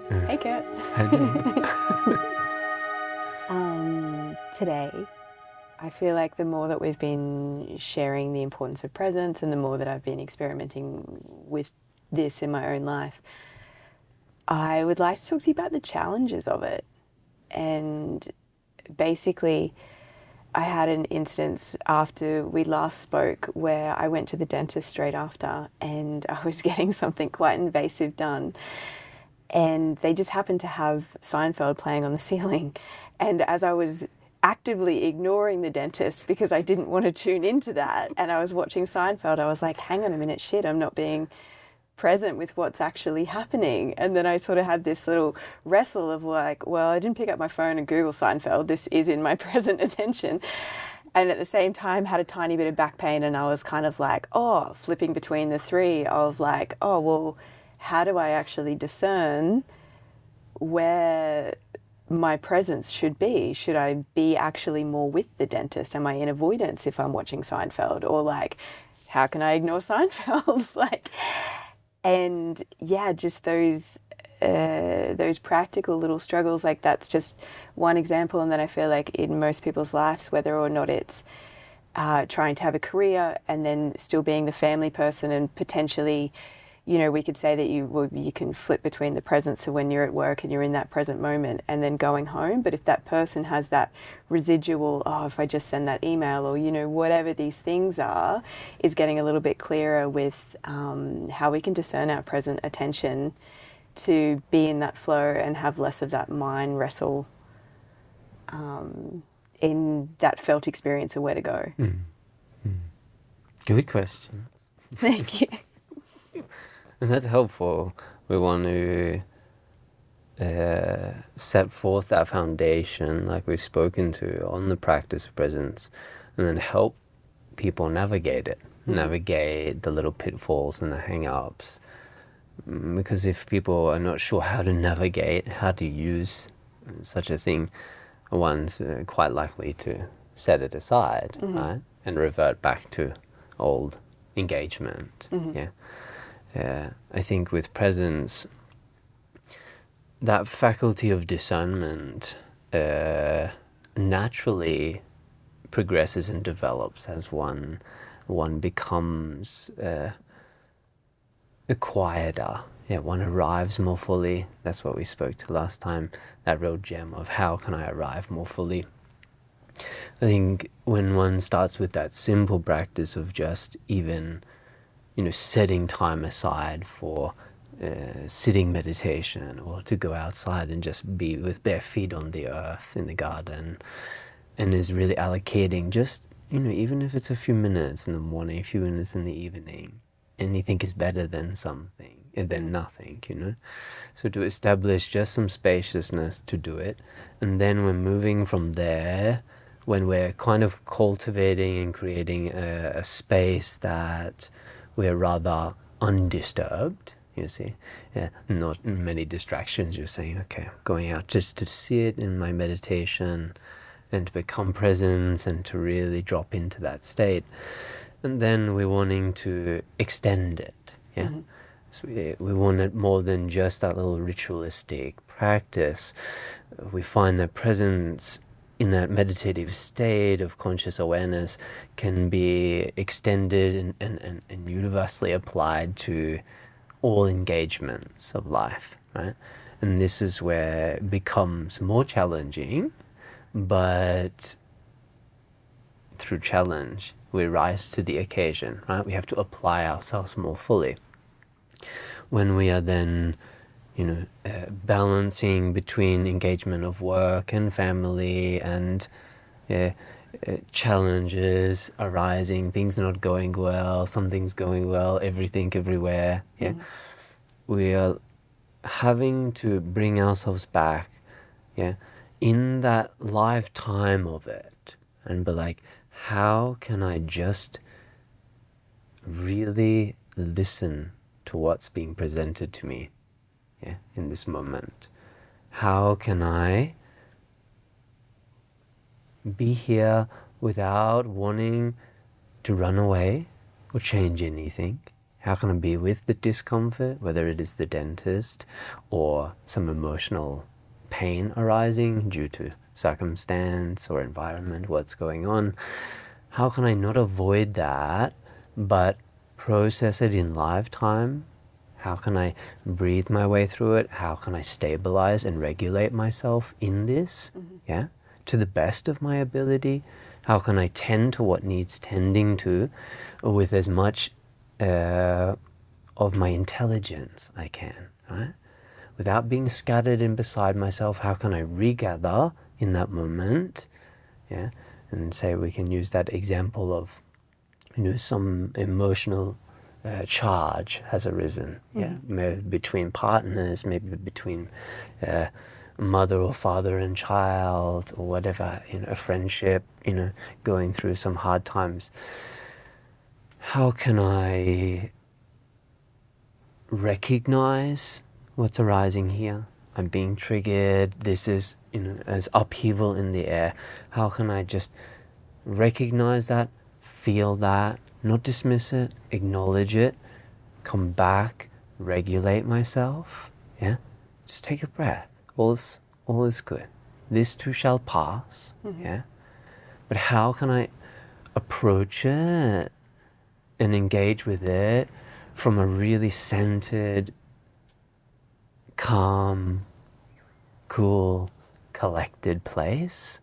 Hey, Kurt. Hello. Today, I feel like the more that we've been sharing the importance of presence and the more that I've been experimenting with this in my own life, I would like to talk to you about the challenges of it. And basically, I had an instance after we last spoke where I went to the dentist straight after and I was getting something quite invasive done. And they just happened to have Seinfeld playing on the ceiling. And as I was actively ignoring the dentist because I didn't want to tune into that, and I was watching Seinfeld, I was like, hang on a minute, shit, I'm not being present with what's actually happening. And then I sort of had this little wrestle of like, well, I didn't pick up my phone and Google Seinfeld. This is in my present attention. And at the same time had a tiny bit of back pain, and I was kind of like, oh, flipping between the three of like, oh, well, how do I actually discern where my presence should be? Should I be actually more with the dentist? Am I in avoidance if I'm watching Seinfeld? Or like, how can I ignore Seinfeld? Like, and yeah, just those practical little struggles. Like that's just one example, and then I feel like in most people's lives, whether or not it's trying to have a career and then still being the family person and potentially, you know, we could say that you can flip between the presence of when you're at work and you're in that present moment and then going home. But if that person has that residual, oh, if I just send that email, or, you know, whatever these things are, is getting a little bit clearer with how we can discern our present attention to be in that flow and have less of that mind wrestle in that felt experience of where to go. Good questions. Thank you. And that's helpful. We want to set forth that foundation, like we've spoken to, on the practice of presence, and then help people navigate it, navigate the little pitfalls and the hang-ups. Because if people are not sure how to navigate, how to use such a thing, one's quite likely to set it aside, right? And revert back to old engagement. I think with presence, that faculty of discernment naturally progresses and develops as one becomes quieter. One arrives more fully. That's what we spoke to last time, that real gem of how can I arrive more fully. I think when one starts with that simple practice of just even, you know, setting time aside for sitting meditation, or to go outside and just be with bare feet on the earth in the garden, and is really allocating just, you know, even if it's a few minutes in the morning, a few minutes in the evening, anything is better than something and than nothing, you know. So to establish just some spaciousness to do it, and then we're moving from there, when we're kind of cultivating and creating a space that we're rather undisturbed, you see, not many distractions. You're saying, okay, going out just to sit in my meditation and to become present and to really drop into that state. And then we're wanting to extend it, So we want it more than just that little ritualistic practice. We find that presence in that meditative state of conscious awareness can be extended and universally applied to all engagements of life, right? And this is where it becomes more challenging, but through challenge, we rise to the occasion, right? We have to apply ourselves more fully. When we are then, you know, balancing between engagement of work and family and challenges arising, things not going well, some things going well, everything everywhere, we are having to bring ourselves back, in that lifetime of it, and be like, how can I just really listen to what's being presented to me in this moment? How can I be here without wanting to run away or change anything? How can I be with the discomfort, whether it is the dentist or some emotional pain arising due to circumstance or environment, what's going on? How can I not avoid that, but process it in lifetime? How can I breathe my way through it? How can I stabilize and regulate myself in this? Yeah, to the best of my ability. How can I tend to what needs tending to with as much of my intelligence I can, right? Without being scattered and beside myself, how can I regather in that moment? Yeah, and say we can use that example of, some emotional charge has arisen, yeah, maybe between partners, maybe between mother or father and child, or whatever, a friendship, going through some hard times. How can I recognize what's arising here? I'm being triggered. This is, as upheaval in the air. How can I just recognize that, feel that, not dismiss it, acknowledge it, come back, regulate myself? Yeah, just take a breath. All is good. This too shall pass. Yeah, but how can I approach it and engage with it from a really centered, calm, cool, collected place,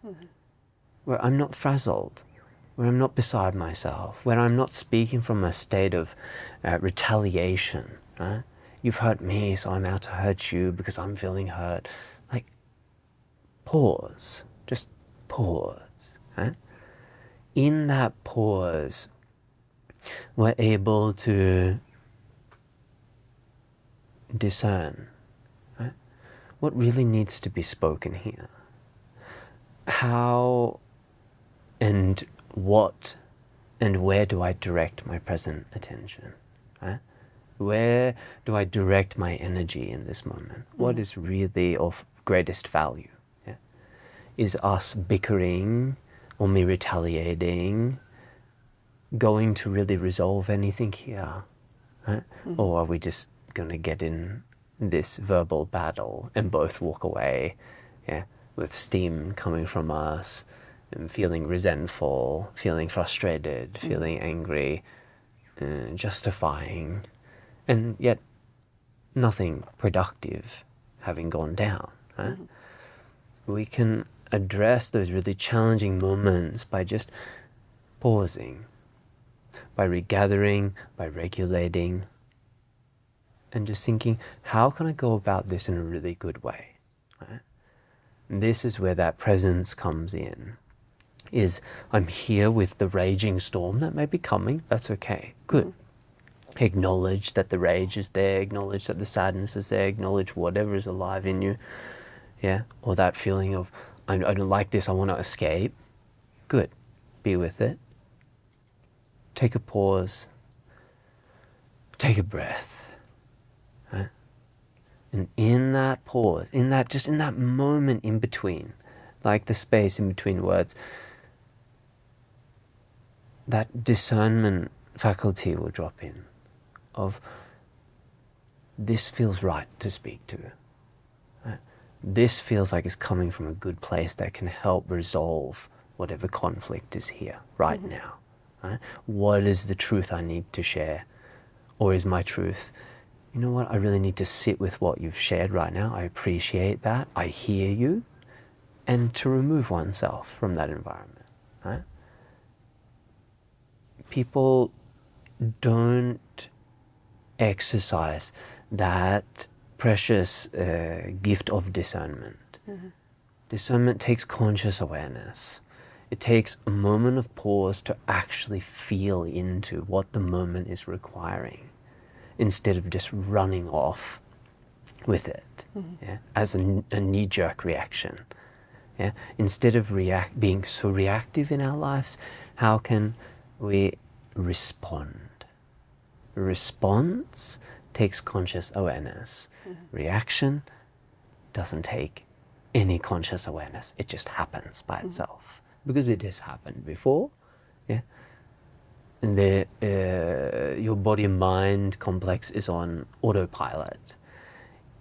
where I'm not frazzled, where I'm not beside myself, where I'm not speaking from a state of retaliation, right? You've hurt me, so I'm out to hurt you because I'm feeling hurt. Like, pause, just pause, right? In that pause, we're able to discern, right? What really needs to be spoken here? How and what and where do I direct my present attention? Right? Where do I direct my energy in this moment? What is really of greatest value? Yeah? Is us bickering or me retaliating going to really resolve anything here? Right? Or are we just going to get in this verbal battle and both walk away, yeah, with steam coming from us and feeling resentful, feeling frustrated, feeling angry, justifying, and yet nothing productive having gone down, right? We can address those really challenging moments by just pausing, by regathering, by regulating, and just thinking, how can I go about this in a really good way? Right? And this is where that presence comes in. Is I'm here with the raging storm that may be coming. That's okay. Good. Acknowledge that the rage is there. Acknowledge that the sadness is there. Acknowledge whatever is alive in you. Yeah. Or that feeling of, I don't like this. I want to escape. Good. Be with it. Take a pause. Take a breath. Right? And in that pause, in that moment in between, like the space in between words, that discernment faculty will drop in of, this feels right to speak to. Right? This feels like it's coming from a good place that can help resolve whatever conflict is here right now. Right? What is the truth I need to share? Or is my truth, you know what, I really need to sit with what you've shared right now. I appreciate that. I hear you. And to remove oneself from that environment. Right? People don't exercise that precious gift of discernment. Discernment takes conscious awareness. It takes a moment of pause to actually feel into what the moment is requiring, instead of just running off with it, yeah, as a knee-jerk reaction. Yeah? Instead of being so reactive in our lives, how can we respond? Response takes conscious awareness. Reaction doesn't take any conscious awareness. It just happens by itself, because it has happened before. Yeah? your body-mind complex is on autopilot.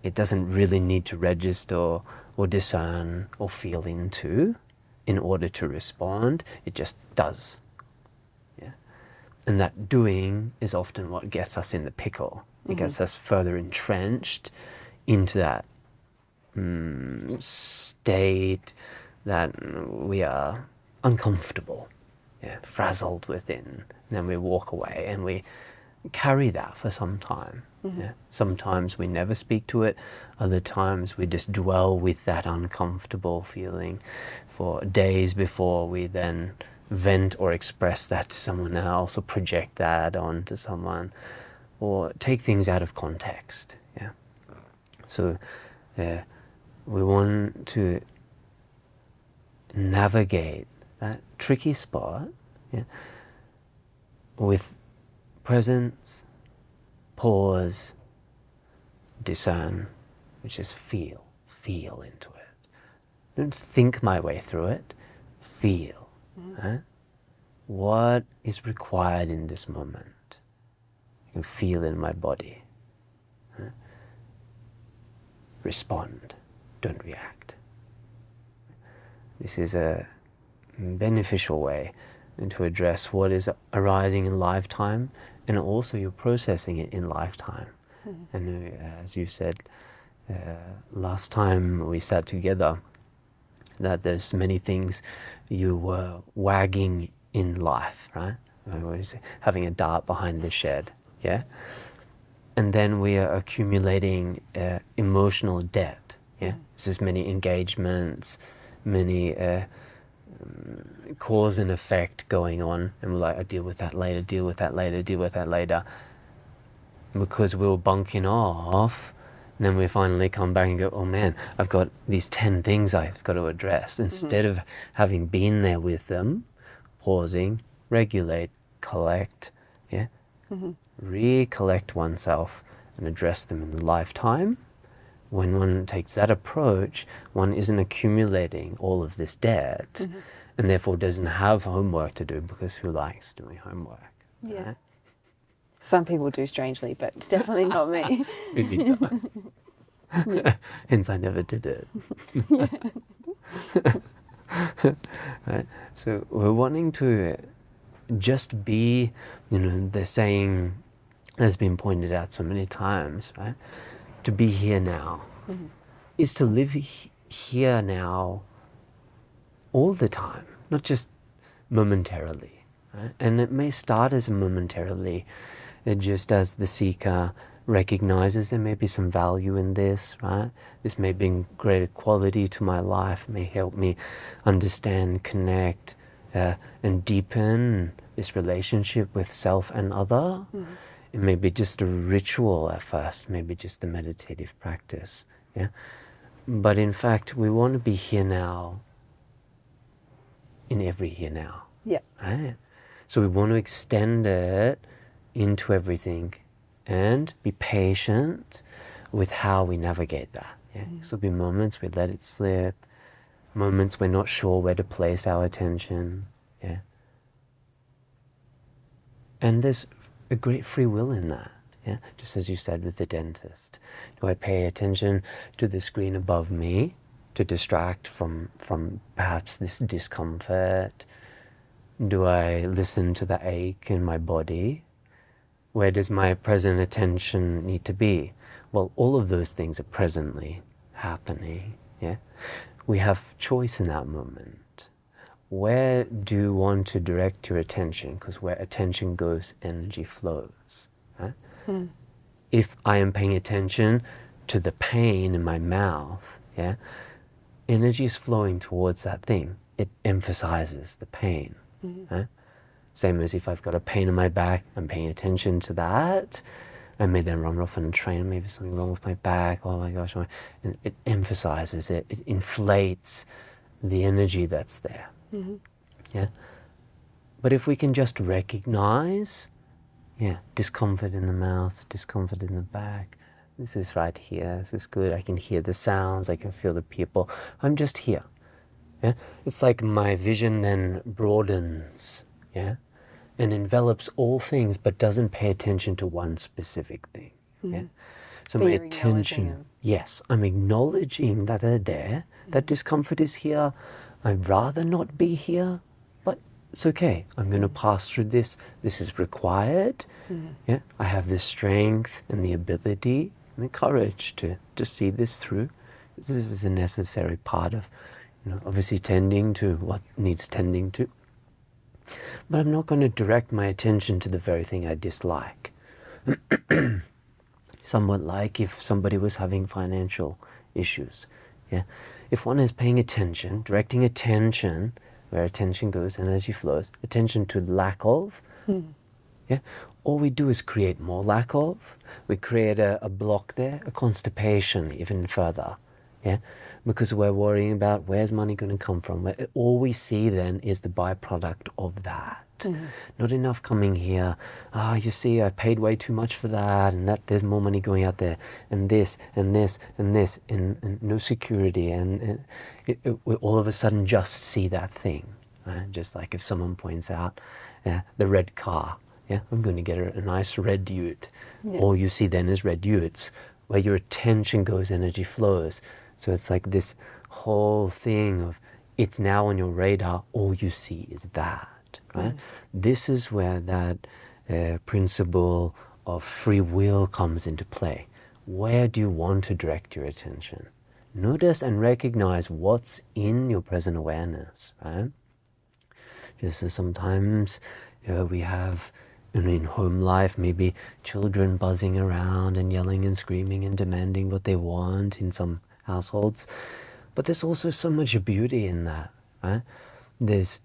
It doesn't really need to register or discern or feel into in order to respond. It just does. Yeah? And that doing is often what gets us in the pickle. It gets us further entrenched into that state that we are uncomfortable, frazzled within. And then we walk away and we carry that for some time. Yeah? Sometimes we never speak to it. Other times we just dwell with that uncomfortable feeling for days before we then vent or express that to someone else, or project that onto someone, or take things out of context. Yeah. So we want to navigate that tricky spot, with presence, pause, discern, which is feel into it. Don't think my way through it, feel. What is required in this moment? I can feel in my body. Respond, don't react. This is a beneficial way to address what is arising in lifetime, and also you're processing it in lifetime. And as you said last time we sat together, that there's many things you were wagging in life, right? Having a dart behind the shed, yeah? And then we are accumulating emotional debt, yeah? There's just many engagements, many cause and effect going on, and we're like, I deal with that later, deal with that later, deal with that later. Because we were bunking off, and then we finally come back and go, oh man, I've got these 10 things I've got to address. Instead of having been there with them, pausing, regulate, collect, recollect oneself and address them in the lifetime. When one takes that approach, one isn't accumulating all of this debt, and therefore doesn't have homework to do, because who likes doing homework? Yeah. Right? Some people do, strangely, but it's definitely not me. Really not. Hence I never did it. Right? So we're wanting to just be, the saying has been pointed out so many times, right? To be here now is to live here now all the time, not just momentarily. Right? And it may start as momentarily, just as the seeker recognizes there may be some value in this, right? This may bring greater quality to my life, may help me understand, connect, and deepen this relationship with self and other. It may be just a ritual at first, maybe just a meditative practice. Yeah? But in fact, we want to be here now in every here now. Yeah. Right? So we want to extend it into everything and be patient with how we navigate that. Yeah? So there'll be moments we let it slip, moments we're not sure where to place our attention. Yeah? And there's a great free will in that. Yeah? Just as you said with the dentist. Do I pay attention to the screen above me to distract from perhaps this discomfort? Do I listen to the ache in my body? Where does my present attention need to be? Well, all of those things are presently happening. Yeah? We have choice in that moment. Where do you want to direct your attention? Because where attention goes, energy flows. Right? If I am paying attention to the pain in my mouth, yeah, energy is flowing towards that thing. It emphasizes the pain. Right? Same as if I've got a pain in my back, I'm paying attention to that. I may then run off on a train, maybe something wrong with my back, oh my gosh. And it emphasizes it, it inflates the energy that's there. Yeah. But if we can just recognize, discomfort in the mouth, discomfort in the back, this is right here, this is good, I can hear the sounds, I can feel the people, I'm just here. Yeah? It's like my vision then broadens, yeah? and envelops all things but doesn't pay attention to one specific thing. Yeah? So But my you're acknowledging attention, them. yes, I'm acknowledging that they're there, that discomfort is here. I'd rather not be here, but it's okay. I'm going to pass through this. This is required. Yeah, I have the strength and the ability and the courage to see this through. This is a necessary part of, obviously tending to what needs tending to. But I'm not going to direct my attention to the very thing I dislike. Somewhat like if somebody was having financial issues. Yeah, if one is paying attention, directing attention, where attention goes, energy flows, attention to lack of, yeah, all we do is create more lack of. We create a block there, a constipation even further. Yeah, because we're worrying about where's money going to come from. All we see then is the byproduct of that. Not enough coming here. You see, I paid way too much for that, and that there's more money going out there, and this, and this, and this, and no security, and we all of a sudden just see that thing. Right? Just like if someone points out the red car. Yeah, I'm going to get a nice red ute. Yeah. All you see then is red utes. Where your attention goes, energy flows. So it's like this whole thing of it's now on your radar, all you see is that, right? This is where that principle of free will comes into play. Where do you want to direct your attention? Notice and recognize what's in your present awareness, right? Just as sometimes we have in home life, maybe children buzzing around and yelling and screaming and demanding what they want in some households, but there's also so much beauty in that, right? There's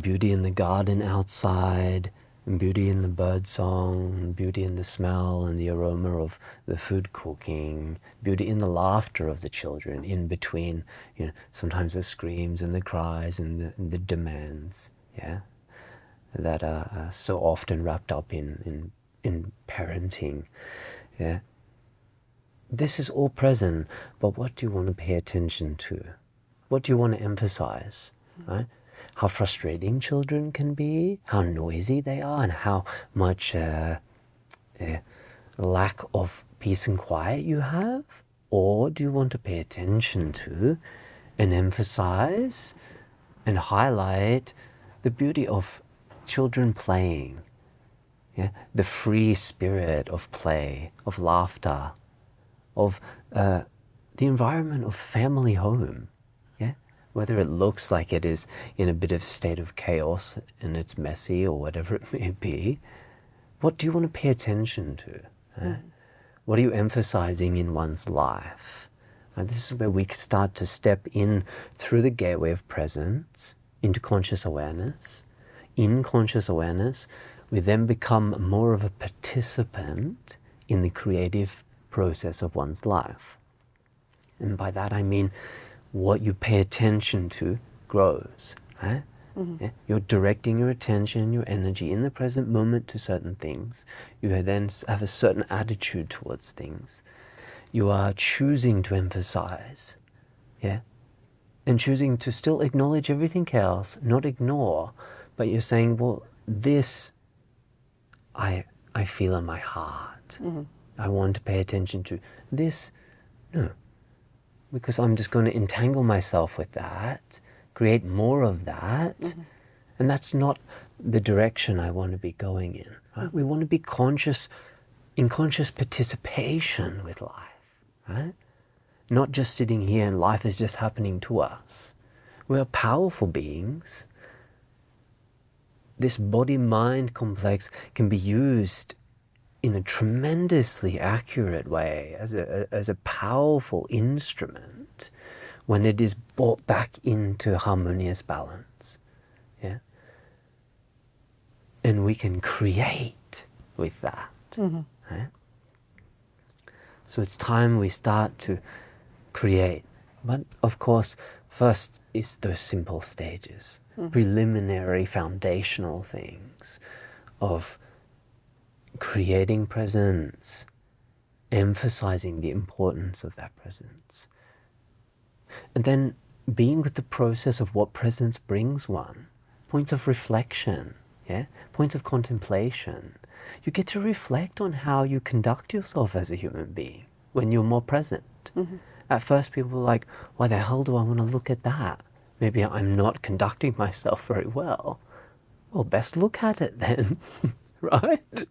beauty in the garden outside, and beauty in the bird song, and beauty in the smell and the aroma of the food cooking, beauty in the laughter of the children in between, sometimes the screams and the cries and the demands, yeah, that are so often wrapped up in parenting, yeah. This is all present, but what do you want to pay attention to? What do you want to emphasize, right? How frustrating children can be, how noisy they are, and how much lack of peace and quiet you have? Or do you want to pay attention to and emphasize and highlight the beauty of children playing, yeah? The free spirit of play, of laughter, of the environment of family home, yeah? Whether it looks like it is in a bit of state of chaos and it's messy or whatever it may be, what do you want to pay attention to? What are you emphasizing in one's life? This is where we start to step in through the gateway of presence into conscious awareness. In conscious awareness, we then become more of a participant in the creative process of one's life. And by that I mean what you pay attention to grows, right? Yeah? You're directing your attention, your energy in the present moment to certain things. You then have a certain attitude towards things. You are choosing to emphasize, yeah? And choosing to still acknowledge everything else, not ignore, but you're saying, well, this I feel in my heart. I want to pay attention to this, no, because I'm just going to entangle myself with that, create more of that, and that's not the direction I want to be going in. Right? We want to be conscious, in conscious participation with life, right? Not just sitting here and life is just happening to us. We are powerful beings. This body-mind complex can be used in a tremendously accurate way as a powerful instrument when it is brought back into harmonious balance. Yeah? And we can create with that. Right? So it's time we start to create. But of course, first is those simple stages, preliminary foundational things of creating presence, emphasizing the importance of that presence. And then being with the process of what presence brings one, points of reflection, yeah, points of contemplation. You get to reflect on how you conduct yourself as a human being when you're more present. At first, people are like, why the hell do I want to look at that? Maybe I'm not conducting myself very well. Well, best look at it then, right?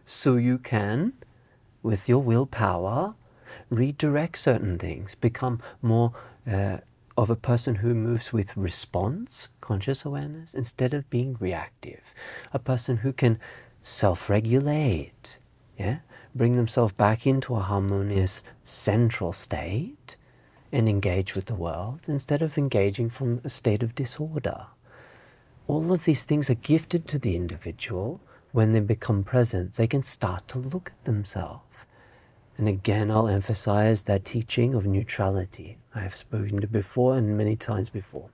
So you can, with your willpower, redirect certain things, become more of a person who moves with response, conscious awareness, instead of being reactive. A person who can self-regulate, yeah? Bring themselves back into a harmonious central state and engage with the world instead of engaging from a state of disorder. All of these things are gifted to the individual. When they become present, they can start to look at themselves. And again, I'll emphasize that teaching of neutrality. I have spoken to before and many times before.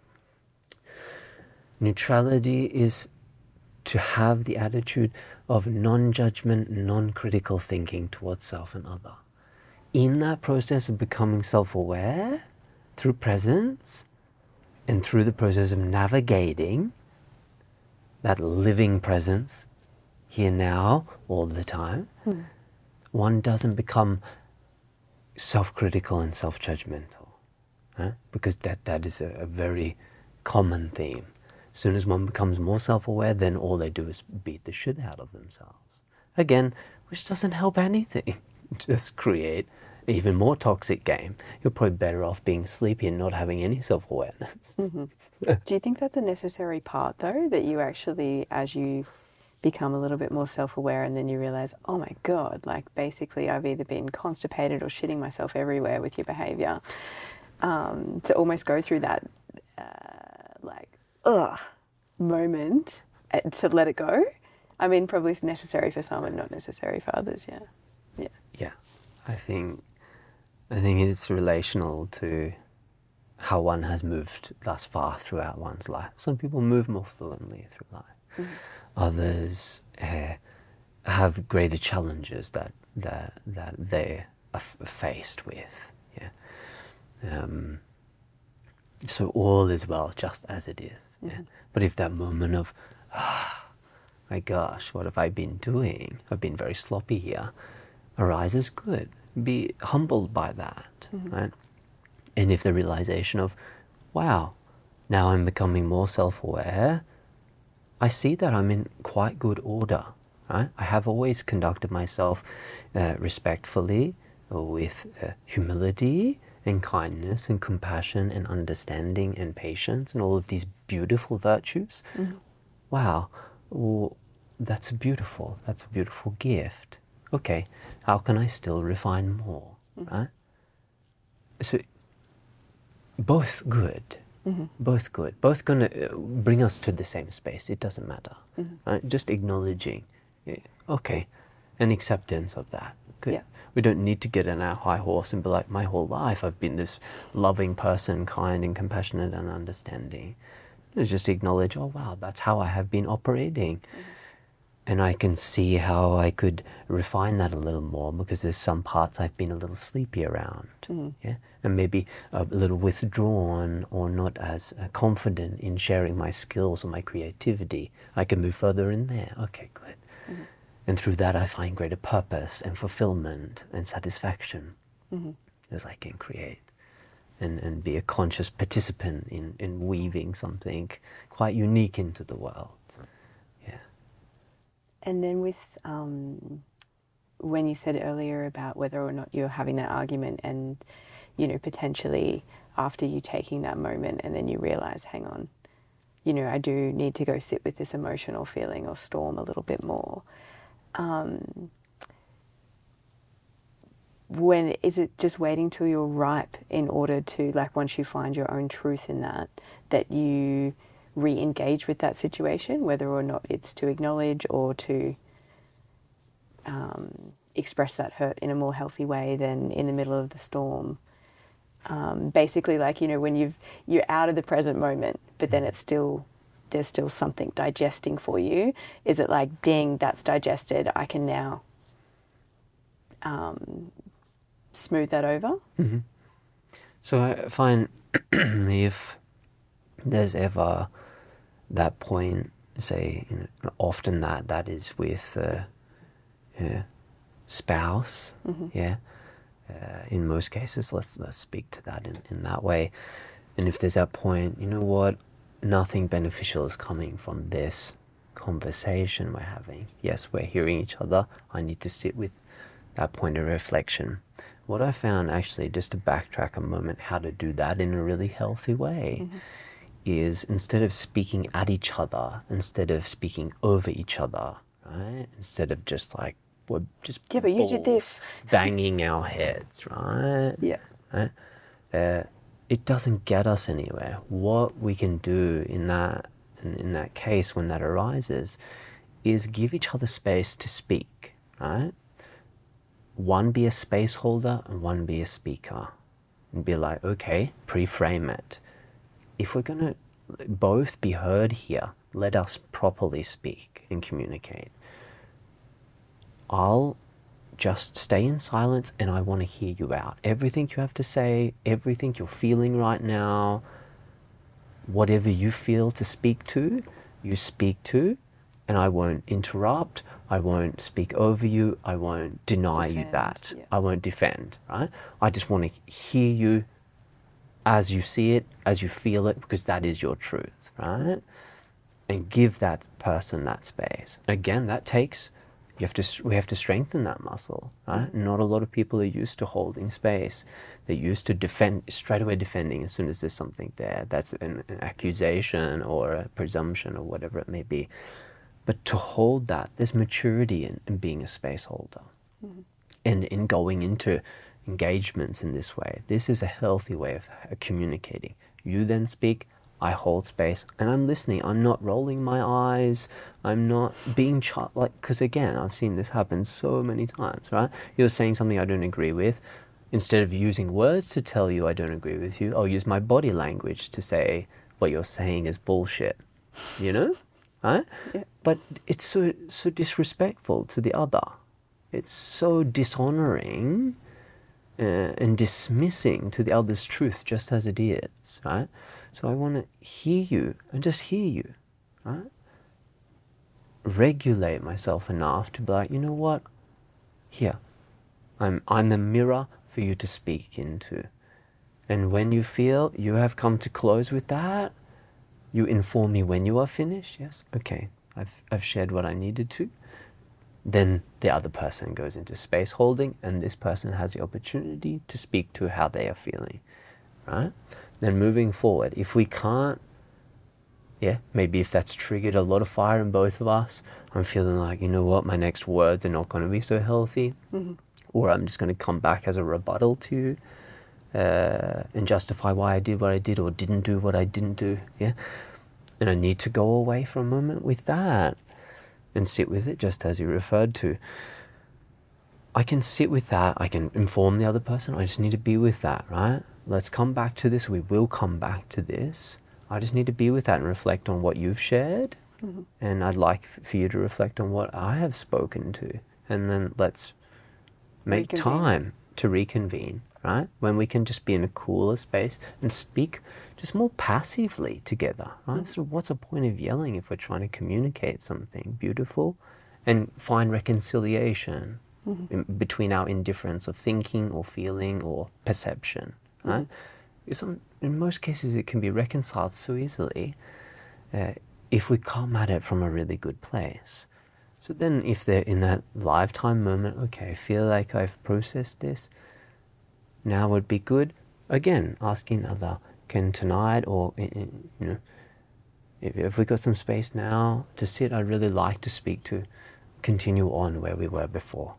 Neutrality is to have the attitude of non-judgment, non-critical thinking towards self and other. In that process of becoming self-aware through presence and through the process of navigating that living presence here now all the time, one doesn't become self-critical and self-judgmental, because that is a very common theme. As soon as one becomes more self-aware, then all they do is beat the shit out of themselves. Again, which doesn't help anything. Just create an even more toxic game. You're probably better off being sleepy and not having any self-awareness. Do you think that's a necessary part, though, that you actually, as you become a little bit more self-aware and then you realize, oh my God, like basically I've either been constipated or shitting myself everywhere with your behavior, to almost go through that moment to let it go? I mean, probably it's necessary for some and not necessary for others, yeah. I think it's relational to how one has moved thus far throughout one's life. Some people move more fluently through life. Others have greater challenges that they are faced with. So all is well, just as it is. But if that moment of, my gosh, what have I been doing? I've been very sloppy here, arises, good. Be humbled by that, right? And if the realization of, wow, now I'm becoming more self-aware, I see that I'm in quite good order, right? I have always conducted myself respectfully, with humility and kindness and compassion and understanding and patience and all of these beautiful virtues. Wow, well, that's a beautiful gift. Okay, how can I still refine more, right? So both good. Both good. Both going to bring us to the same space. It doesn't matter. Right? Just acknowledging, okay, an acceptance of that. Good. Yeah. We don't need to get on our high horse and be like, my whole life I've been this loving person, kind and compassionate and understanding. Let's just acknowledge, oh wow, that's how I have been operating. And I can see how I could refine that a little more, because there's some parts I've been a little sleepy around, and maybe a little withdrawn or not as confident in sharing my skills or my creativity. I can move further in there. Okay, good. And through that I find greater purpose and fulfillment and satisfaction as I can create and be a conscious participant in weaving something quite unique into the world. And then with when you said earlier about whether or not you're having that argument and, potentially after you taking that moment and then you realize, hang on, I do need to go sit with this emotional feeling or storm a little bit more. When is it just waiting till you're ripe in order to, like, once you find your own truth in that you re-engage with that situation, whether or not it's to acknowledge or to express that hurt in a more healthy way than in the middle of the storm? Basically, like, when you're out of the present moment, but then there's still something digesting for you. Is it like, ding, that's digested, I can now smooth that over? So I find if there's ever that point say, often that is with spouse, yeah. In most cases, let's speak to that in that way. And if there's that point, you know what, nothing beneficial is coming from this conversation we're having. Yes, we're hearing each other. I need to sit with that point of reflection. What I found, actually, just to backtrack a moment, how to do that in a really healthy way, is instead of speaking at each other, instead of speaking over each other, right? Instead of just like, we're just Yeah, but you did this. banging our heads, right? Yeah. Right? It doesn't get us anywhere. What we can do in that case, when that arises, is give each other space to speak, right? One be a space holder and one be a speaker. And be like, okay, pre-frame it. If we're going to both be heard here, let us properly speak and communicate. I'll just stay in silence and I want to hear you out. Everything you have to say, everything you're feeling right now, whatever you feel to speak to, you speak to, and I won't interrupt, I won't speak over you, I won't deny you that. Yeah. I won't defend, right? I just want to hear you as you see it, as you feel it, because that is your truth, right? And give that person that space. Again, that takes, we have to strengthen that muscle, right? Not a lot of people are used to holding space. They're used to straight away defending as soon as there's something there. That's an accusation or a presumption or whatever it may be. But to hold that, there's maturity in being a space holder. And in going into engagements in this way. This is a healthy way of communicating. You then speak, I hold space, and I'm listening. I'm not rolling my eyes. I'm not being because again, I've seen this happen so many times, right? You're saying something I don't agree with. Instead of using words to tell you I don't agree with you, I'll use my body language to say what you're saying is bullshit, right? Yeah. But it's so disrespectful to the other. It's so dishonoring and dismissing to the other's truth just as it is, right? So I want to hear you and just hear you, right? Regulate myself enough to be like, you know what? Here, I'm a mirror for you to speak into. And when you feel you have come to close with that, you inform me when you are finished. Yes, okay, I've shared what I needed to. Then the other person goes into space holding, and this person has the opportunity to speak to how they are feeling, right? Then moving forward, if we can't, maybe if that's triggered a lot of fire in both of us, I'm feeling like, you know what, my next words are not going to be so healthy, or I'm just going to come back as a rebuttal to you and justify why I did what I did or didn't do what I didn't do, and I need to go away for a moment with that and sit with it, just as you referred to. I can sit with that, I can inform the other person, I just need to be with that, right? Let's come back to this, we will come back to this. I just need to be with that and reflect on what you've shared, and I'd like for you to reflect on what I have spoken to, and then let's make time to reconvene, right? When we can just be in a cooler space and speak just more passively together, right? So what's the point of yelling if we're trying to communicate something beautiful and find reconciliation between our indifference of thinking or feeling or perception, right? In most cases, it can be reconciled so easily if we come at it from a really good place. So then if they're in that lifetime moment, okay, I feel like I've processed this, now would be good, again, asking other, can tonight, or if we got some space now to sit, I'd really like to speak to, continue on where we were before.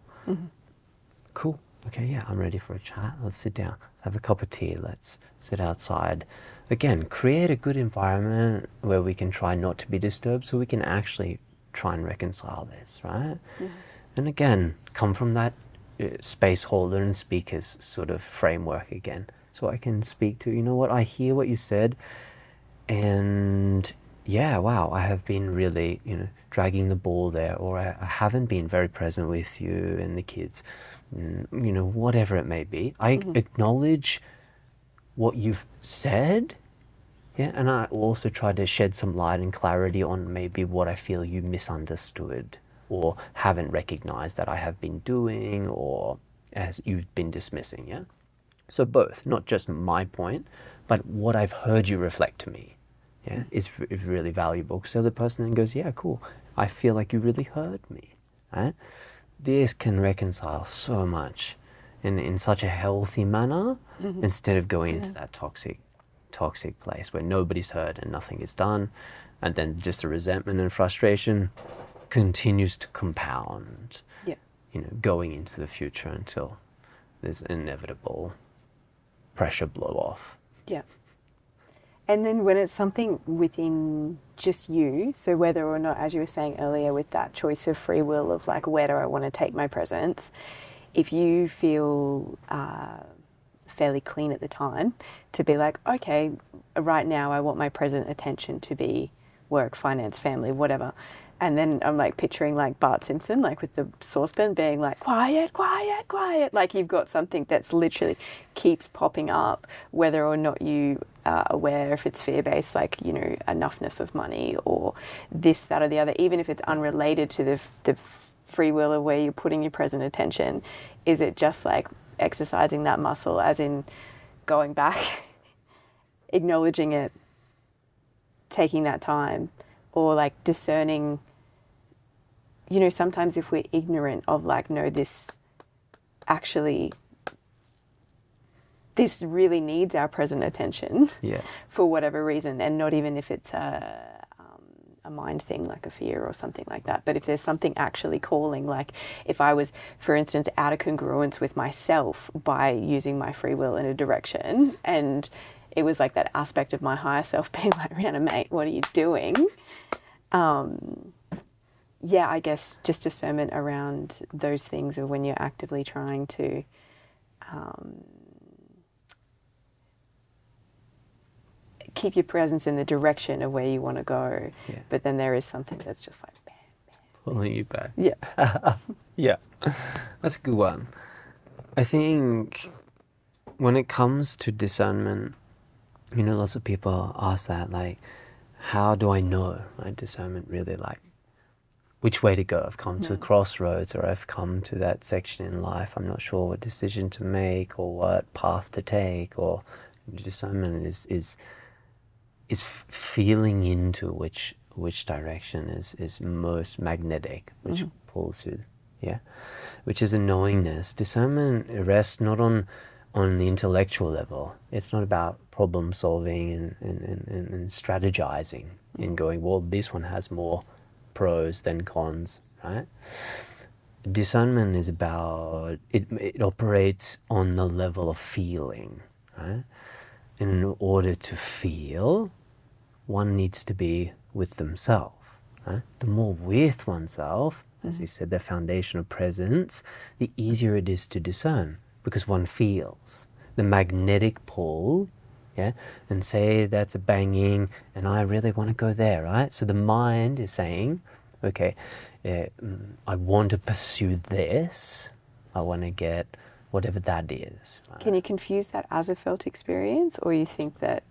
Cool, okay, yeah, I'm ready for a chat, let's sit down, let's have a cup of tea, let's sit outside. Again, create a good environment where we can try not to be disturbed so we can actually try and reconcile this, right? And again, come from that space holder and speaker's sort of framework again. So I can speak to, you know what, I hear what you said, and yeah, wow, I have been really, dragging the ball there, or I haven't been very present with you and the kids, whatever it may be. I acknowledge what you've said, Yeah, and I also try to shed some light and clarity on maybe what I feel you misunderstood or haven't recognized that I have been doing, or as you've been dismissing, yeah? So both, not just my point, but what I've heard you reflect to me, yeah, is really valuable. Because the other person then goes, yeah, cool, I feel like you really heard me, right? This can reconcile so much in such a healthy manner, instead of going into that toxic place where nobody's heard and nothing is done, and then just the resentment and frustration continues to compound, Yeah. going into the future until there's inevitable pressure blow off. Yeah. And then when it's something within just you, so whether or not, as you were saying earlier, with that choice of free will of like, where do I want to take my presence? If you feel fairly clean at the time to be like, okay, right now I want my present attention to be work, finance, family, whatever. And then I'm like picturing like Bart Simpson, like with the saucepan being like, quiet, quiet, quiet. Like you've got something that's literally keeps popping up, whether or not you are aware if it's fear-based, like, enoughness of money or this, that, or the other, even if it's unrelated to the free will of where you're putting your present attention. Is it just like exercising that muscle, as in going back, acknowledging it, taking that time, or like discerning, sometimes if we're ignorant of like, no, this really needs our present attention, Yeah. for whatever reason, and not even if it's a mind thing like a fear or something like that, but if there's something actually calling, like if I was, for instance, out of congruence with myself by using my free will in a direction, and it was like that aspect of my higher self being like, Reanna, mate, what are you doing? Yeah, I guess just discernment around those things of when you're actively trying to keep your presence in the direction of where you want to go. Yeah. But then there is something that's just like, bam, bam. Pulling you back. Yeah. Yeah, that's a good one. I think when it comes to discernment, lots of people ask that, like, how do I know, right? Discernment really, like, which way to go. I've come to a crossroads, or I've come to that section in life. I'm not sure what decision to make or what path to take. Or discernment is feeling into which direction is most magnetic, which pulls you, yeah, which is a knowingness. Discernment rests not on the intellectual level. It's not about problem solving and strategizing and going, well, this one has more pros than cons, right? Discernment is about, it operates on the level of feeling, right? And in order to feel, one needs to be with themselves, right? The more with oneself, as we said, the foundation of presence, the easier it is to discern, because one feels the magnetic pull, yeah? And say that's a banging, and I really want to go there, right? So the mind is saying, okay, I want to pursue this, I want to get whatever that is. Right? Can you confuse that as a felt experience, or you think that?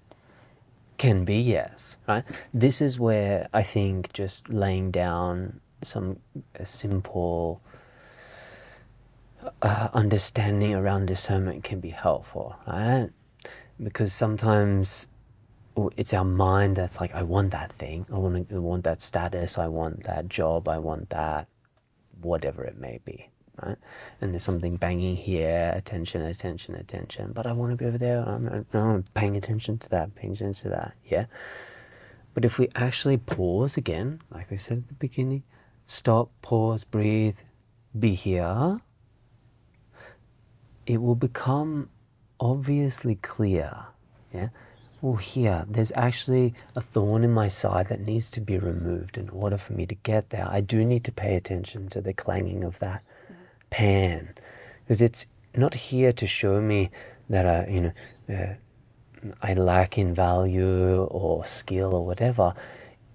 Can be, yes, right? This is where I think just laying down a simple understanding around discernment can be helpful, right? Because sometimes it's our mind that's like, I want that thing, I want that status, I want that job, I want that, whatever it may be, right? And there's something banging here, attention, but I want to be over there, I'm paying attention to that, yeah? But if we actually pause again, like we said at the beginning, stop, pause, breathe, be here, it will become obviously clear, yeah? Well, here, there's actually a thorn in my side that needs to be removed in order for me to get there. I do need to pay attention to the clanging of that pan, because it's not here to show me that I lack in value or skill or whatever.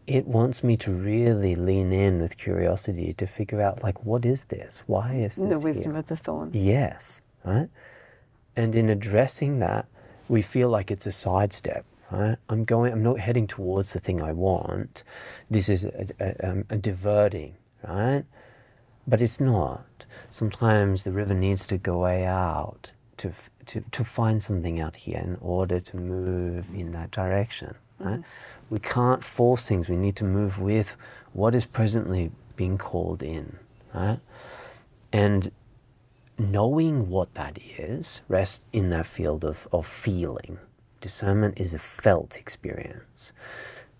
It wants me to really lean in with curiosity to figure out, like, what is this? Why is this The wisdom here? of the thorn. Yes, right? And in addressing that, we feel like it's a sidestep. right? I'm not heading towards the thing I want. This is a diverting, right? But it's not. Sometimes the river needs to go way out to find something out here in order to move in that direction, right? We can't force things. We need to move with what is presently being called in, right? And knowing what that is rests in that field of feeling. Discernment is a felt experience.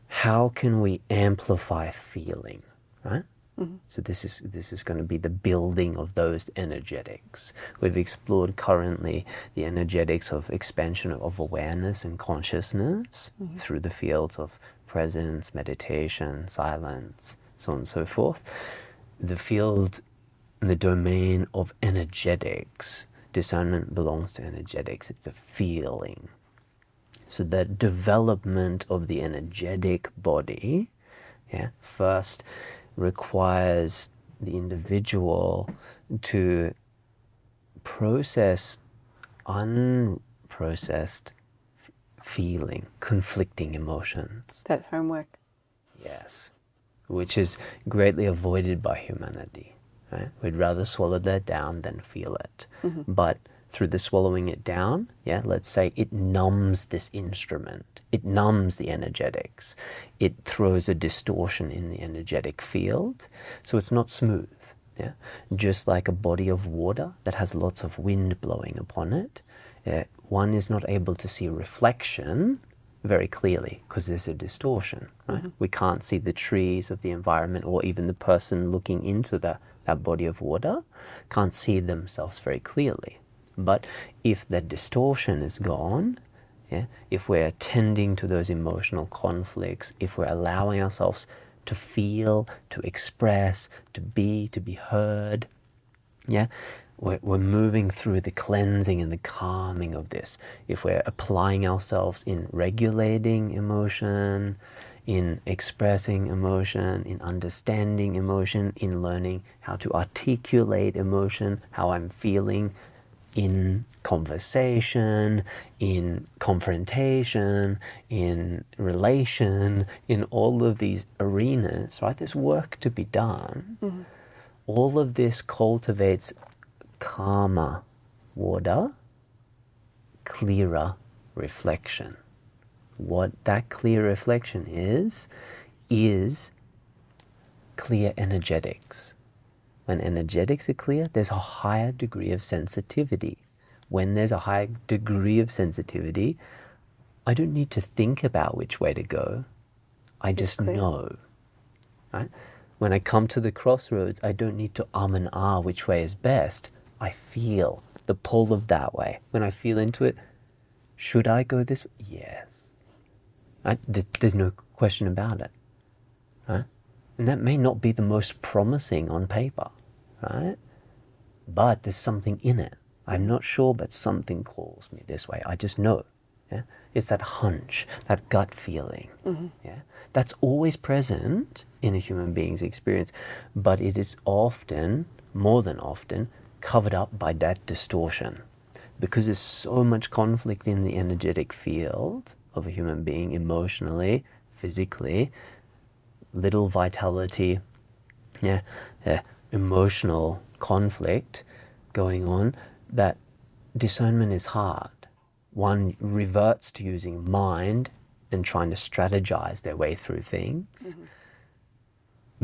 How can we amplify feeling, right? So this is going to be the building of those energetics. We've explored currently the energetics of expansion of awareness and consciousness through the fields of presence, meditation, silence, so on and so forth. The field, the domain of energetics, discernment belongs to energetics. It's a feeling. So the development of the energetic body, first requires the individual to process unprocessed feeling, conflicting emotions. That homework. Yes, which is greatly avoided by humanity. Right? We'd rather swallow that down than feel it. But through the swallowing it down, let's say it numbs this instrument. It numbs the energetics. It throws a distortion in the energetic field, so it's not smooth. Just like a body of water that has lots of wind blowing upon it, one is not able to see reflection very clearly because there's a distortion. Right? We can't see the trees of the environment, or even the person looking into that body of water can't see themselves very clearly. But if that distortion is gone, if we're attending to those emotional conflicts, if we're allowing ourselves to feel, to express, to be heard, we're moving through the cleansing and the calming of this. If we're applying ourselves in regulating emotion, in expressing emotion, in understanding emotion, in learning how to articulate emotion, how I'm feeling in conversation, in confrontation, in relation, in all of these arenas, right? There's work to be done. All of this cultivates calmer water, clearer reflection. What that clear reflection is clear energetics. When energetics are clear, there's a higher degree of sensitivity. When there's a high degree of sensitivity, I don't need to think about which way to go. I just know. Right? When I come to the crossroads, I don't need to and which way is best. I feel the pull of that way. When I feel into it, should I go this way? Yes. Right? There's no question about it. Right? And that may not be the most promising on paper, right? But there's something in it. I'm not sure, but something calls me this way. I just know. It's that hunch, that gut feeling. That's always present in a human being's experience, but it is often, more than often, covered up by that distortion. Because there's so much conflict in the energetic field of a human being, emotionally, physically, little vitality, emotional conflict going on, that discernment is hard. One reverts to using mind and trying to strategize their way through things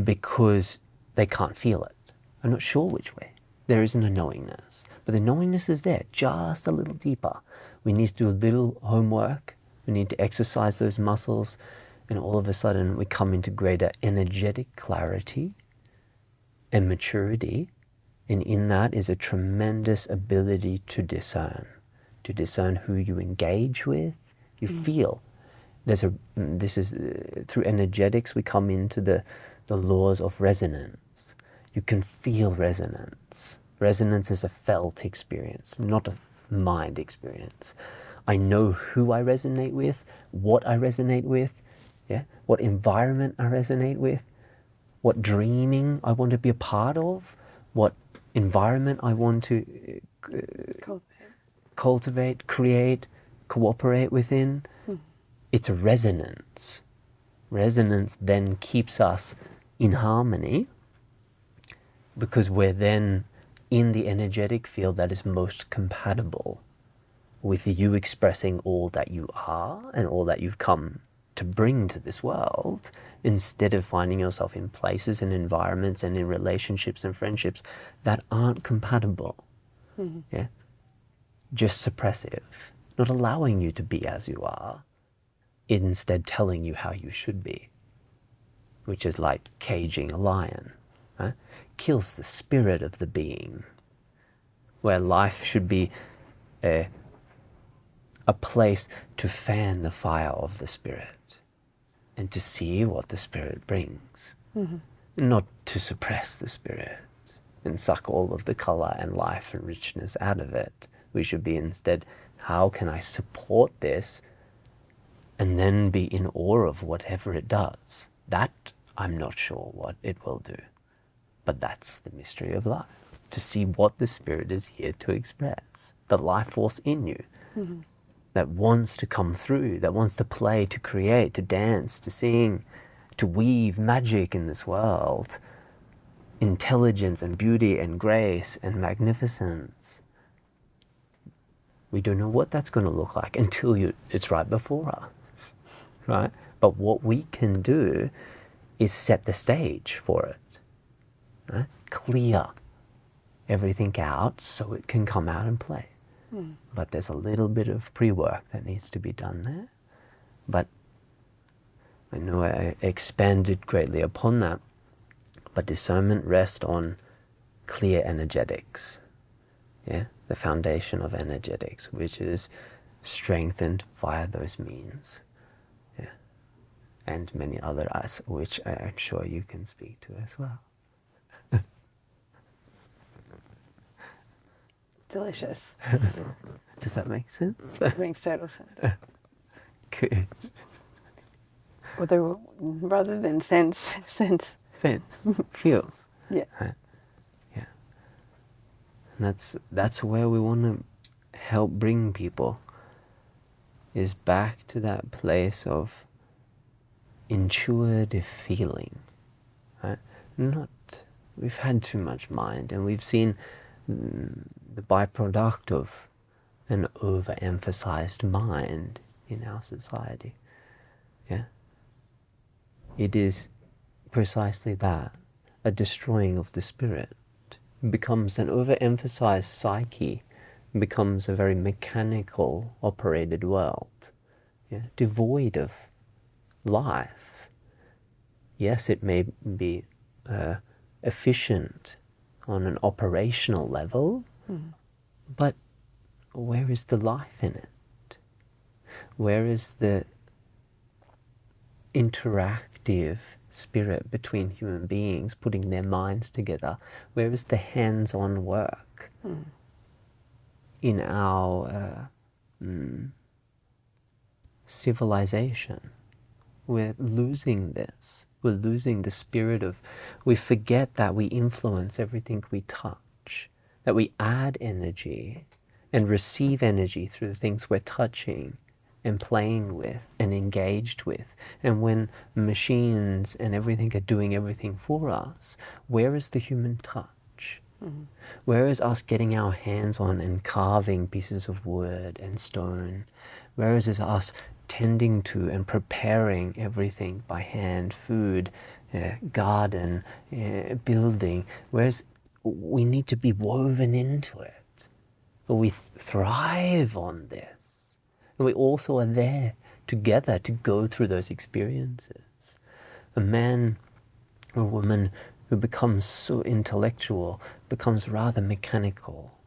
because they can't feel it. I'm not sure which way. There isn't a knowingness, but the knowingness is there, just a little deeper. We need to do a little homework. We need to exercise those muscles, and all of a sudden we come into greater energetic clarity and maturity, and in that is a tremendous ability to discern who you engage with. You feel. This is through energetics we come into the laws of resonance. You can feel resonance. Resonance is a felt experience, not a mind experience. I know who I resonate with, what I resonate with, what environment I resonate with, what dreaming I want to be a part of, what environment I want to cultivate, create, cooperate within. it's a resonance. Resonance then keeps us in harmony because we're then in the energetic field that is most compatible with you expressing all that you are and all that you've come to bring to this world, instead of finding yourself in places and environments and in relationships and friendships that aren't compatible. Yeah, just suppressive, not allowing you to be as you are, instead telling you how you should be, which is like caging a lion. Right? Kills the spirit of the being, where life should be a place to fan the fire of the spirit and to see what the spirit brings, not to suppress the spirit and suck all of the color and life and richness out of it. We should be instead, how can I support this and then be in awe of whatever it does? That I'm not sure what it will do, but that's the mystery of life, to see what the spirit is here to express, the life force in you that wants to come through, that wants to play, to create, to dance, to sing, to weave magic in this world, intelligence and beauty and grace and magnificence. We don't know what that's going to look like until it's right before us, right? But what we can do is set the stage for it, right? Clear everything out so it can come out and play. But there's a little bit of pre-work that needs to be done there. But I know I expanded greatly upon that. But discernment rests on clear energetics. Yeah, the foundation of energetics, which is strengthened via those means. Yeah, and many others, which I'm sure you can speak to as well. Delicious. Does that make sense? It makes total sense. Good. Although rather than sense. Sense. Feels. Yeah. Right? Yeah. And that's where we want to help bring people, is back to that place of intuitive feeling. Right? We've had too much mind, and we've seen the byproduct of an overemphasized mind in our society. Yeah, it is precisely that, a destroying of the spirit. It becomes an overemphasized psyche, becomes a very mechanical operated world, yeah, devoid of life. Yes, it may be efficient on an operational level, but where is the life in it? Where is the interactive spirit between human beings putting their minds together? Where is the hands-on work in our civilization? We're losing this. We're losing the spirit of, we forget that we influence everything we touch, that we add energy and receive energy through the things we're touching and playing with and engaged with. And when machines and everything are doing everything for us, where is the human touch? Where is us getting our hands on and carving pieces of wood and stone? Where is us tending to and preparing everything by hand, food, garden, building? Whereas we need to be woven into it. But we thrive on this. And we also are there together to go through those experiences. A man or woman who becomes so intellectual becomes rather mechanical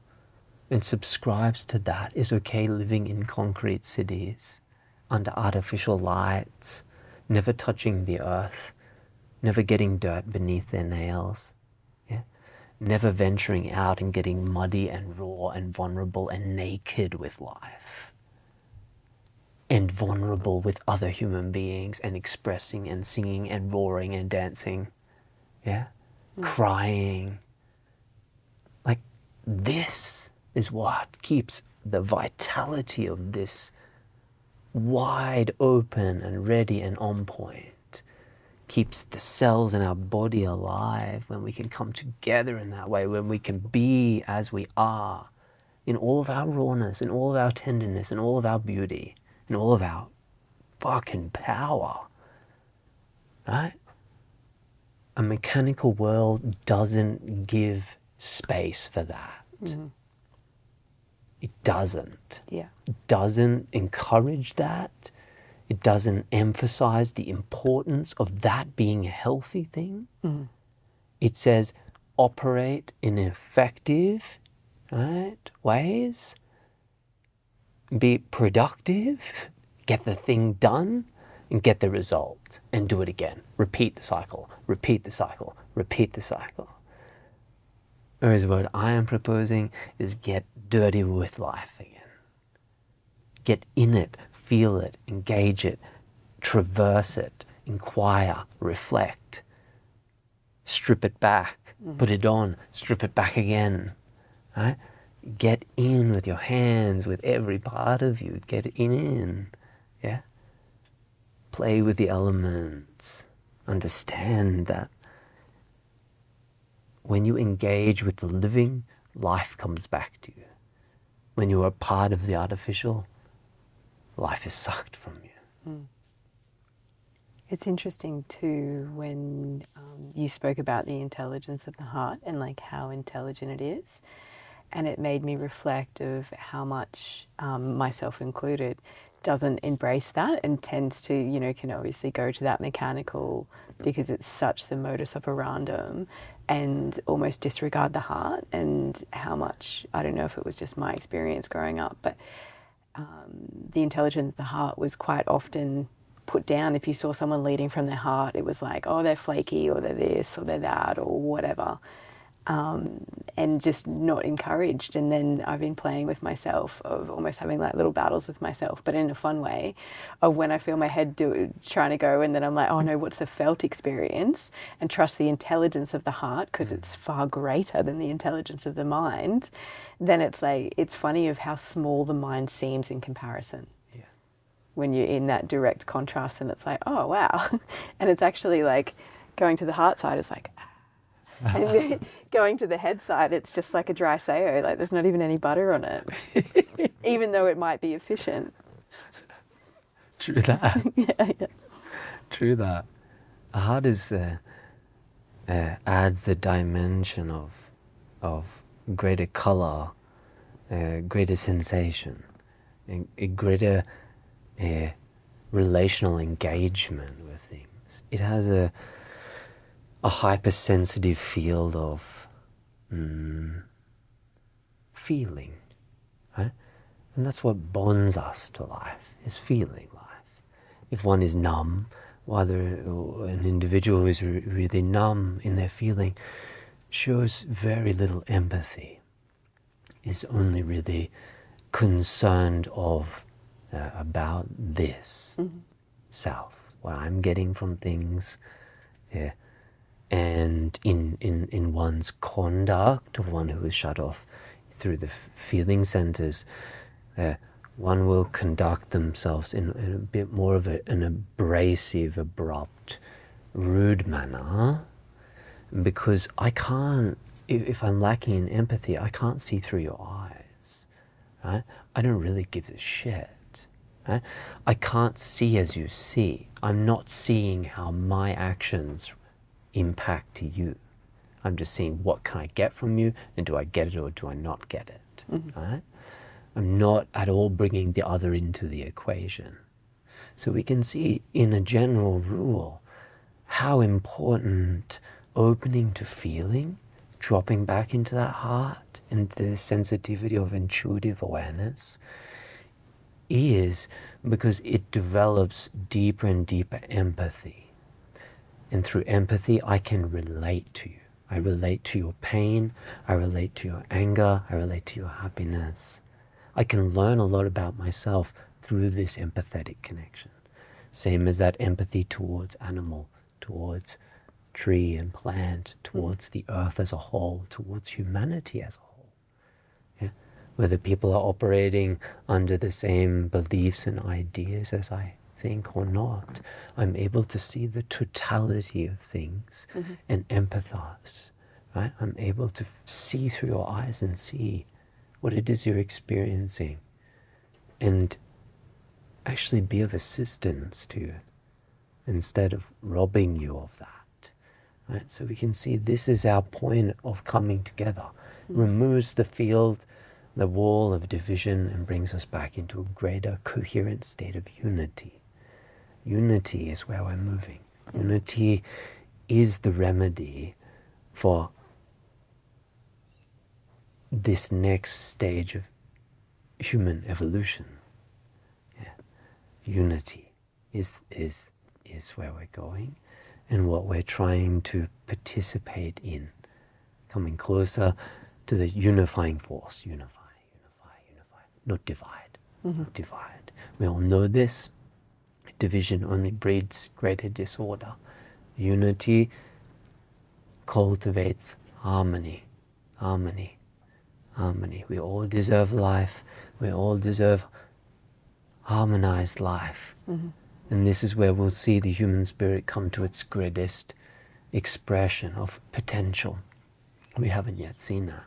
and subscribes to that, is okay living in concrete cities, under artificial lights, never touching the earth, never getting dirt beneath their nails, yeah? Never venturing out and getting muddy and raw and vulnerable and naked with life, and vulnerable with other human beings, and expressing and singing and roaring and dancing, yeah? Crying. Like, this is what keeps the vitality of this wide open and ready and on point, keeps the cells in our body alive, when we can come together in that way, when we can be as we are, in all of our rawness, in all of our tenderness, in all of our beauty, in all of our fucking power, right? A mechanical world doesn't give space for that. It doesn't. Yeah. It doesn't encourage that. It doesn't emphasize the importance of that being a healthy thing. It says operate in effective, right, ways, be productive, get the thing done, and get the result, and do it again. Repeat the cycle, repeat the cycle, repeat the cycle. Whereas what I am proposing is get dirty with life again. Get in it, feel it, engage it, traverse it, inquire, reflect, strip it back, put it on, strip it back again, right? Get in with your hands, with every part of you, get in, yeah? Play with the elements, understand that when you engage with the living, life comes back to you. When you are part of the artificial, life is sucked from you. It's interesting too when you spoke about the intelligence of the heart and like how intelligent it is, and it made me reflect of how much myself included doesn't embrace that and tends to, you know, can obviously go to that mechanical because it's such the modus operandum, and almost disregard the heart. And how much, I don't know if it was just my experience growing up, but the intelligence of the heart was quite often put down. If you saw someone leading from their heart, it was like, oh, they're flaky, or they're this, or they're that, or whatever, and just not encouraged. And then I've been playing with myself of almost having like little battles with myself, but in a fun way, of when I feel my head trying to go, and then I'm like, oh no, what's the felt experience? And trust the intelligence of the heart, because it's far greater than the intelligence of the mind. Then it's like, it's funny of how small the mind seems in comparison. When you're in that direct contrast, and it's like, oh wow. And it's actually like going to the heart side, it's like, and going to the head side, it's just like a dry sayo, like there's not even any butter on it, even though it might be efficient. True that. Yeah. True that. The heart is adds the dimension of greater color, greater sensation, a greater relational engagement with things. It has a hypersensitive field of feeling, right? And that's what bonds us to life, is feeling life. If one is numb, whether an individual is really numb in their feeling, shows very little empathy, is only really concerned about this self, what I'm getting from things, and in one's conduct of one who is shut off through the feeling centers, one will conduct themselves in a bit more of an abrasive, abrupt, rude manner, because I can't, if I'm lacking in empathy, I can't see through your eyes, right? I don't really give a shit. Right? I can't see as you see. I'm not seeing how my actions impact you. I'm just seeing what can I get from you, and do I get it or do I not get it? Right? I'm not at all bringing the other into the equation. So we can see in a general rule how important opening to feeling, dropping back into that heart, into the sensitivity of intuitive awareness, is, because it develops deeper and deeper empathy. And through empathy, I can relate to you. I relate to your pain, I relate to your anger, I relate to your happiness. I can learn a lot about myself through this empathetic connection. Same as that empathy towards animal, towards tree and plant, towards the earth as a whole, towards humanity as a whole. Yeah? whether people are operating under the same beliefs and ideas as I think or not. I'm able to see the totality of things and empathize, right? I'm able to see through your eyes and see what it is you're experiencing and actually be of assistance to you instead of robbing you of that, right? So we can see this is our point of coming together. Removes the field, the wall of division, and brings us back into a greater coherent state of unity. Unity is where we're moving. Unity is the remedy for this next stage of human evolution. Yeah. Unity is where we're going and what we're trying to participate in. Coming closer to the unifying force. Unify, unify, unify. Not divide. Not divide. We all know this. Division only breeds greater disorder. Unity cultivates harmony. Harmony. Harmony. We all deserve life. We all deserve harmonized life. And this is where we'll see the human spirit come to its greatest expression of potential. We haven't yet seen that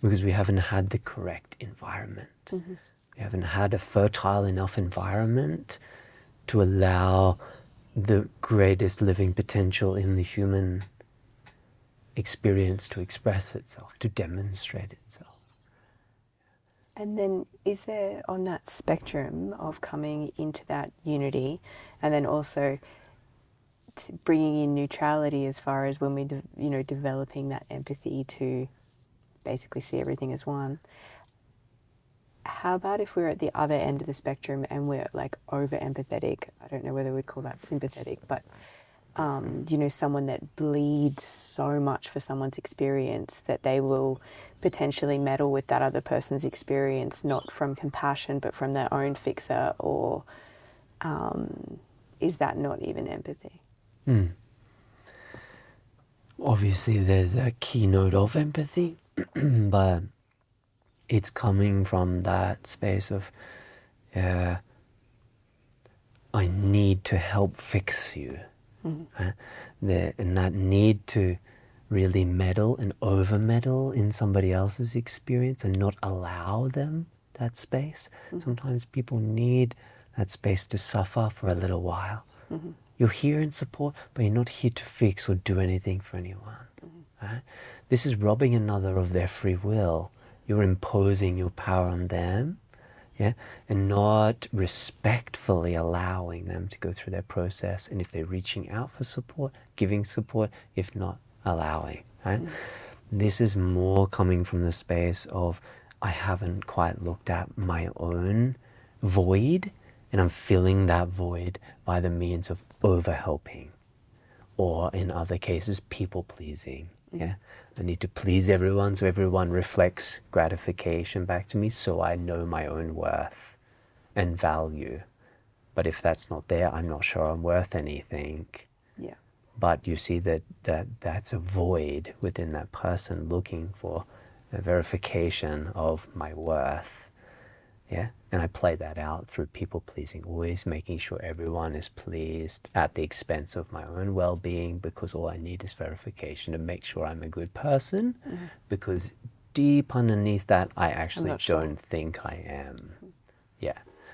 because we haven't had the correct environment. We haven't had a fertile enough environment to allow the greatest living potential in the human experience to express itself, to demonstrate itself. And then is there, on that spectrum of coming into that unity, and then also bringing in neutrality as far as when we, developing that empathy to basically see everything as one. How about if we're at the other end of the spectrum and we're like over empathetic? I don't know whether we'd call that sympathetic, but someone that bleeds so much for someone's experience that they will potentially meddle with that other person's experience, not from compassion, but from their own fixer, or is that not even empathy? Obviously, there's a keynote of empathy, but it's coming from that space of, I need to help fix you. And that need to really meddle and over meddle in somebody else's experience and not allow them that space. Sometimes people need that space to suffer for a little while. You're here in support, but you're not here to fix or do anything for anyone. Right? This is robbing another of their free will. You're imposing your power on them, and not respectfully allowing them to go through their process. And if they're reaching out for support, giving support, if not, allowing. Right? This is more coming from the space of, I haven't quite looked at my own void, and I'm filling that void by the means of over-helping, or in other cases, people-pleasing. I need to please everyone so everyone reflects gratification back to me so I know my own worth and value. But if that's not there, I'm not sure I'm worth anything. But you see that's a void within that person looking for a verification of my worth. And I play that out through people pleasing, always making sure everyone is pleased at the expense of my own well-being, because all I need is verification to make sure I'm a good person, because deep underneath that I actually don't think I am.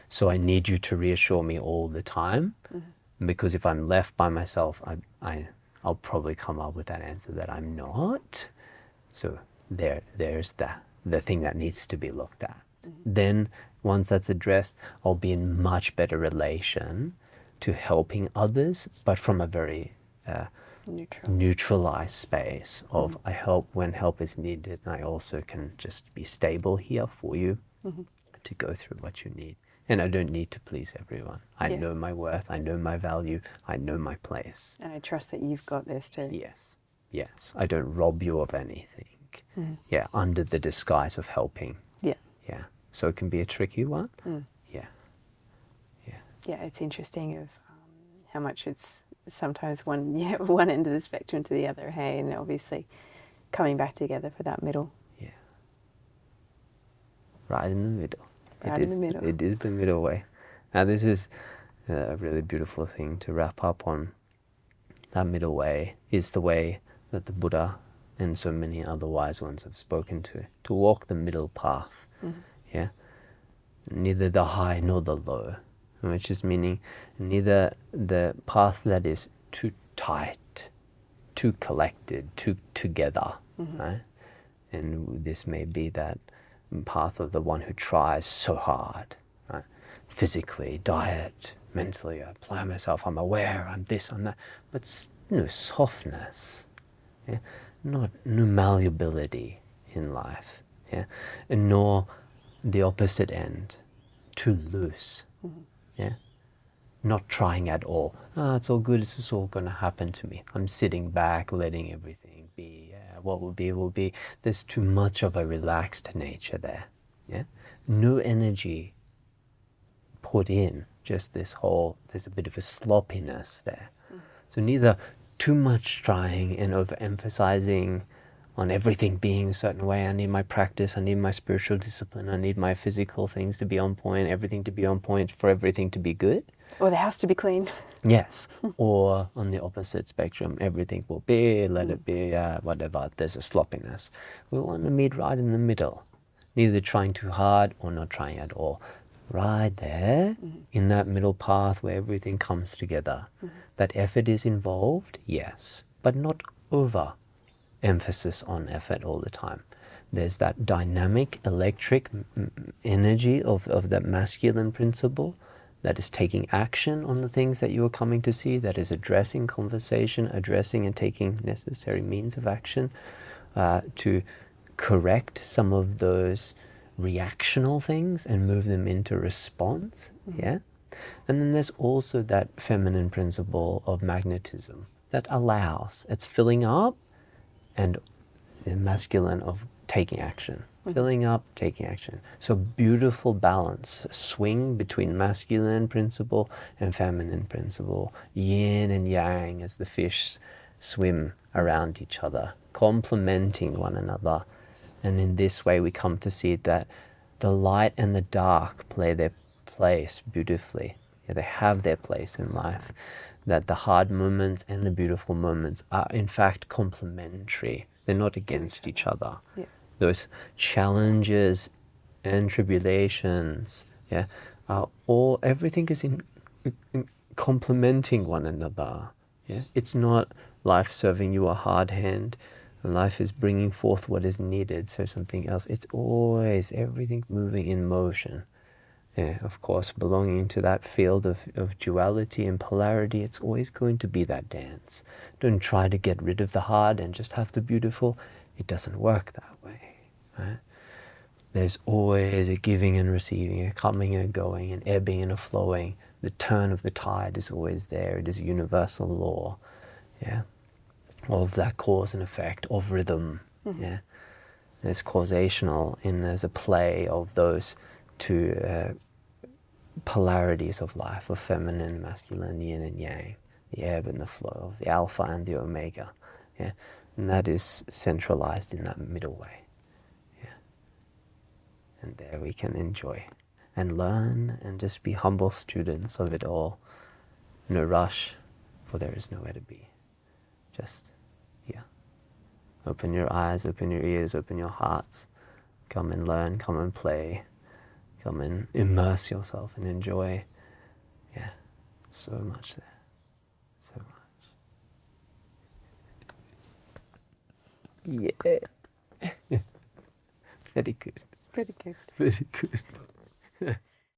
So I need you to reassure me all the time, because if I'm left by myself, I'll probably come up with that answer that I'm not. So there's the thing that needs to be looked at. Then once that's addressed, I'll be in much better relation to helping others, but from a very neutralized space of I help when help is needed, and I also can just be stable here for you to go through what you need. And I don't need to please everyone. I know my worth, I know my value, I know my place. And I trust that you've got this too. Yes. I don't rob you of anything. Under the disguise of helping. So it can be a tricky one. Yeah, it's interesting of how much it's sometimes one end of the spectrum to the other, hey, and obviously coming back together for that middle. right in the middle. Right in the middle. It is the middle way. Now this is a really beautiful thing to wrap up on. That middle way is the way that the Buddha and so many other wise ones have spoken to walk the middle path. Yeah, neither the high nor the low, which is meaning neither the path that is too tight, too collected, too together, right? And this may be that path of the one who tries so hard, right? Physically, diet, mentally, I apply myself, I'm aware, I'm this, I'm that, but no softness, yeah? No malleability in life, yeah? And nor the opposite end, too loose, yeah? Not trying at all. It's all good, it's just all going to happen to me. I'm sitting back, letting everything be. Yeah, what will be, will be. There's too much of a relaxed nature there. Yeah? No energy put in, just this whole, there's a bit of a sloppiness there. So neither too much trying and overemphasizing on everything being a certain way. I need my practice, I need my spiritual discipline, I need my physical things to be on point, everything to be on point for everything to be good. Or the house to be clean. Yes. Or on the opposite spectrum, everything will be, let it be, whatever. There's a sloppiness. We want to meet right in the middle. Neither trying too hard or not trying at all. Right there, in that middle path where everything comes together. That effort is involved, yes, but not over emphasis on effort all the time. There's that dynamic, electric energy of that masculine principle that is taking action on the things that you are coming to see, that is addressing conversation, addressing and taking necessary means of action to correct some of those reactional things and move them into response, yeah? And then there's also that feminine principle of magnetism that allows, it's filling up, and the masculine of taking action. Filling up, taking action. So beautiful balance, swing between masculine principle and feminine principle, yin and yang as the fish swim around each other, complementing one another. And in this way we come to see that the light and the dark play their place beautifully. Yeah, they have their place in life. That the hard moments and the beautiful moments are in fact complementary. They're not against each other. Yeah. Those challenges and tribulations, yeah, are all, everything is in complementing one another. Yeah, it's not life serving you a hard hand. Life is bringing forth what is needed, so something else. It's always everything moving in motion. Yeah, of course, belonging to that field of duality and polarity, it's always going to be that dance. Don't try to get rid of the hard and just have the beautiful. It doesn't work that way, right? There's always a giving and receiving, a coming and a going, an ebbing and a flowing. The turn of the tide is always there. It is a universal law, yeah, of that cause and effect, of rhythm, yeah. There's causational and there's a play of those two polarities of life, of feminine and masculine, yin and yang, the ebb and the flow, the alpha and the omega, yeah. And that is centralized in that middle way. Yeah. And there we can enjoy and learn and just be humble students of it all. No rush, for there is nowhere to be. Just here. Open your eyes, open your ears, open your hearts. Come and learn, come and play. Come and immerse yourself and enjoy. Yeah, so much there. So much. Yeah. Very good. Pretty good. Very good.